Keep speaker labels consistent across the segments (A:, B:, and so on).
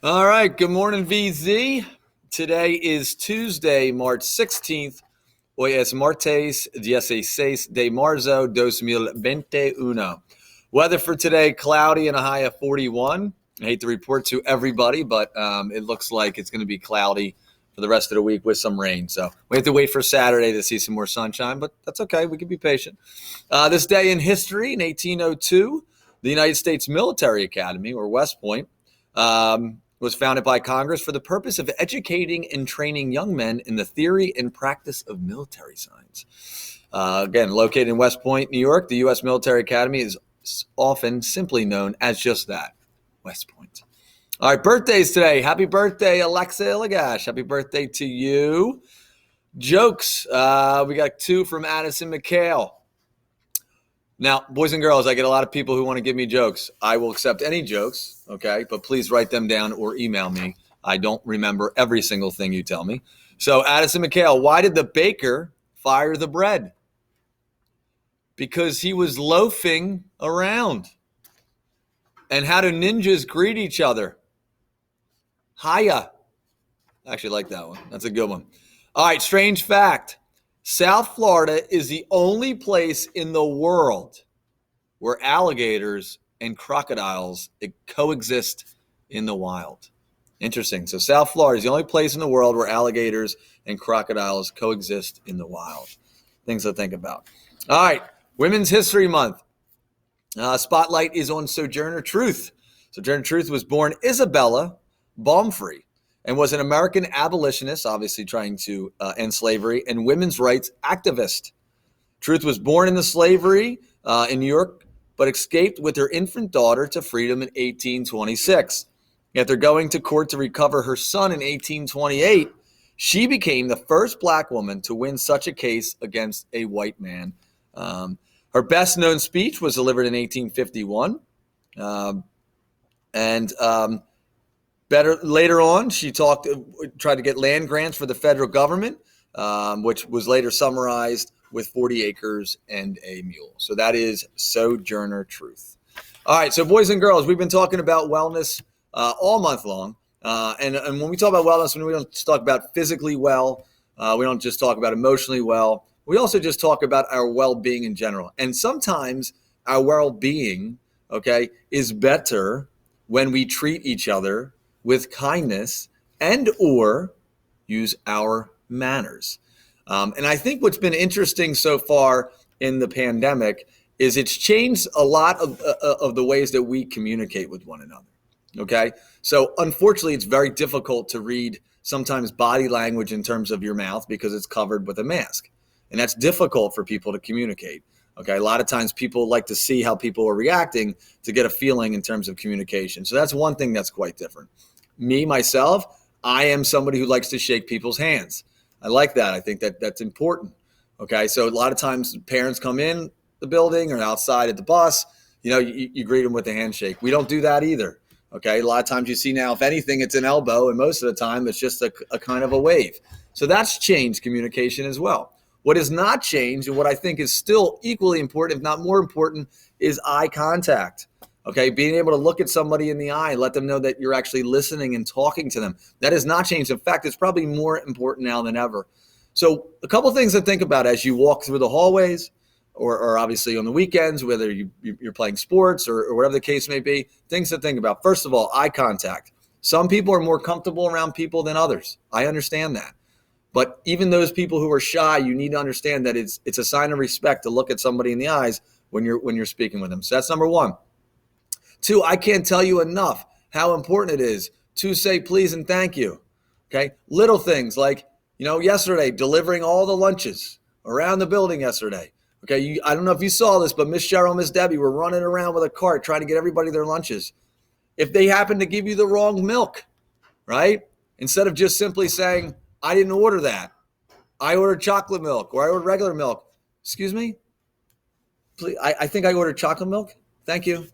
A: All right. Good morning, VZ. Today is Tuesday, March 16th. Hoy es martes 16 de marzo 2021. Weather for today, cloudy and a high of 41. I hate to report to everybody, but it looks like it's going to be cloudy for the rest of the week with some rain. So we have to wait for Saturday to see some more sunshine, but that's okay. We can be patient. This day in history, in 1802, the United States Military Academy, or West Point, was founded by Congress for the purpose of educating and training young men in the theory and practice of military science. Again, located in West Point, New York, the U.S. Military Academy is often simply known as just that, West Point. All right, birthdays today. Happy birthday, Alexa Illigash. Happy birthday to you. Jokes. We got two from Addison McHale. Now, boys and girls, I get a lot of people who want to give me jokes. I will accept any jokes, okay? But please write them down or email me. I don't remember every single thing you tell me. So, Addison McHale, why did the baker fire the bread? Because he was loafing around. And how do ninjas greet each other? Hiya. I actually like that one. That's a good one. All right, strange fact. South Florida is the only place in the world where alligators and crocodiles coexist in the wild. Interesting. So South Florida is the only place in the world where alligators and crocodiles coexist in the wild. Things to think about. All right, Women's History Month. Spotlight is on Sojourner Truth. Sojourner Truth was born Isabella Baumfree and was an American abolitionist, obviously trying to end slavery, and women's rights activist. Truth was born into slavery in New York, but escaped with her infant daughter to freedom in 1826. After going to court to recover her son in 1828, she became the first black woman to win such a case against a white man. Her best-known speech was delivered in 1851, later on, she tried to get land grants for the federal government, which was later summarized with 40 acres and a mule. So that is Sojourner Truth. All right, so boys and girls, we've been talking about wellness all month long. And when we talk about wellness, we don't just talk about physically well. We don't just talk about emotionally well. We also just talk about our well-being in general. And sometimes our well-being, okay, is better when we treat each other with kindness and or use our manners. And I think what's been interesting so far in the pandemic is it's changed a lot of the ways that we communicate with one another. Okay. So unfortunately, it's very difficult to read sometimes body language in terms of your mouth because it's covered with a mask. And that's difficult for people to communicate. Okay. A lot of times people like to see how people are reacting to get a feeling in terms of communication. So that's one thing that's quite different. Me, myself, I am somebody who likes to shake people's hands. I like that. I think that's important. Okay. So a lot of times parents come in the building or outside at the bus, you greet them with a handshake. We don't do that either. Okay. A lot of times you see now, if anything, it's an elbow, and most of the time it's just a kind of a wave. So that's changed communication as well. What has not changed, and what I think is still equally important, if not more important, is eye contact. Okay, being able to look at somebody in the eye, let them know that you're actually listening and talking to them. That has not changed. In fact, it's probably more important now than ever. So a couple things to think about as you walk through the hallways or obviously on the weekends, whether you're playing sports or whatever the case may be, things to think about. First of all, eye contact. Some people are more comfortable around people than others. I understand that. But even those people who are shy, you need to understand that it's a sign of respect to look at somebody in the eyes when you're speaking with them. So that's number one. Two, I can't tell you enough how important it is to say please and thank you. Okay. Little things like, yesterday, delivering all the lunches around the building yesterday. Okay. I don't know if you saw this, but Miss Cheryl and Miss Debbie were running around with a cart trying to get everybody their lunches. If they happen to give you the wrong milk, right? Instead of just simply saying, I didn't order that. I ordered chocolate milk or I ordered regular milk. Excuse me? Please, I think I ordered chocolate milk. Thank you.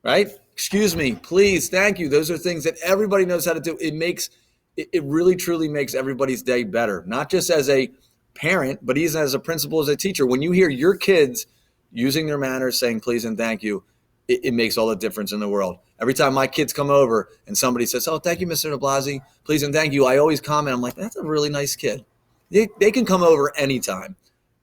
A: Right? Excuse me, please, thank you. Those are things that everybody knows how to do. It really truly makes everybody's day better, not just as a parent, but even as a principal, as a teacher. When you hear your kids using their manners, saying please and thank you, it makes all the difference in the world. Every time my kids come over and somebody says, "Oh, thank you, Mr. de Blasi, please and thank you," I always comment, I'm like, that's a really nice kid. They can come over anytime.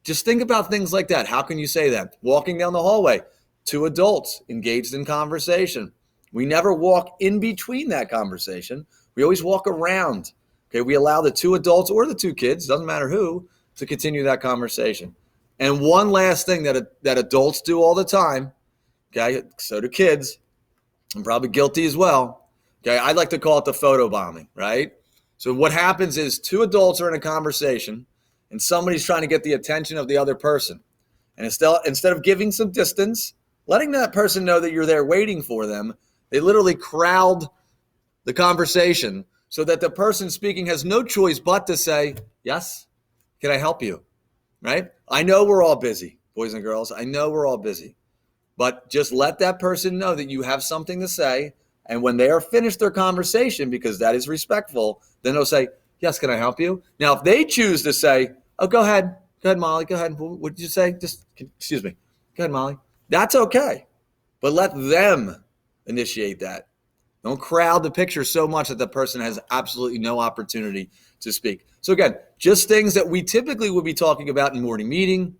A: Just think about things like that. How can you say that? Walking down the hallway, two adults engaged in conversation. We never walk in between that conversation. We always walk around. Okay, we allow the two adults or the two kids, doesn't matter who, to continue that conversation. And one last thing that adults do all the time, okay, so do kids. I'm probably guilty as well. Okay, I'd like to call it the photo bombing, right? So what happens is two adults are in a conversation and somebody's trying to get the attention of the other person. And instead of giving some distance, letting that person know that you're there waiting for them, they literally crowd the conversation so that the person speaking has no choice but to say, "Yes, can I help you?" Right? I know we're all busy, boys and girls. I know we're all busy. But just let that person know that you have something to say. And when they are finished their conversation, because that is respectful, then they'll say, "Yes, can I help you?" Now, if they choose to say, "Oh, go ahead, Molly, go ahead. What did you say? Excuse me. Go ahead, Molly." That's okay. But let them initiate that. Don't crowd the picture so much that the person has absolutely no opportunity to speak. So again, just things that we typically would be talking about in morning meeting,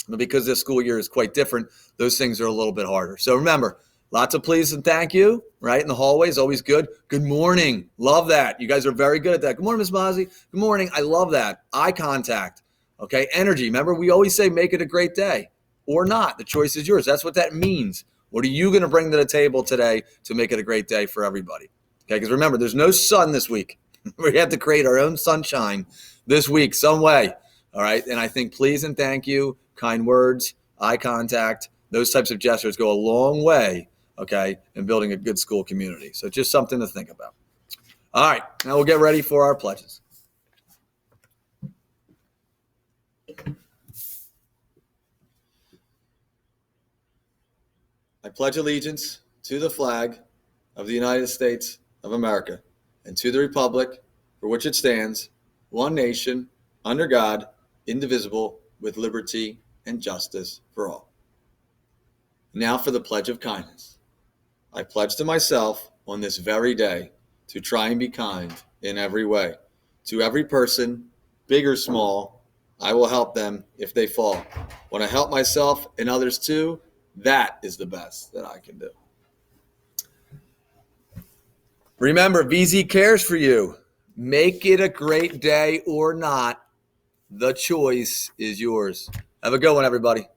A: but because this school year is quite different, those things are a little bit harder. So remember, lots of please and thank you, right? In the hallway is always good. Good morning. Love that. You guys are very good at that. Good morning, Ms. Blasi. Good morning. I love that. Eye contact. Okay. Energy. Remember, we always say make it a great day or not. The choice is yours. That's what that means. What are you going to bring to the table today to make it a great day for everybody? Okay. Because remember, there's no sun this week. We have to create our own sunshine this week some way. All right. And I think please and thank you, kind words, eye contact, those types of gestures go a long way, okay, in building a good school community. So just something to think about. All right. Now we'll get ready for our pledges. I pledge allegiance to the flag of the United States of America and to the republic for which it stands, one nation, under God, indivisible, with liberty and justice for all. Now for the pledge of kindness. I pledge to myself on this very day to try and be kind in every way. To every person, big or small, I will help them if they fall. When I help myself and others too, that is the best that I can do. Remember, VZ cares for you. Make it a great day or not. The choice is yours. Have a good one, everybody.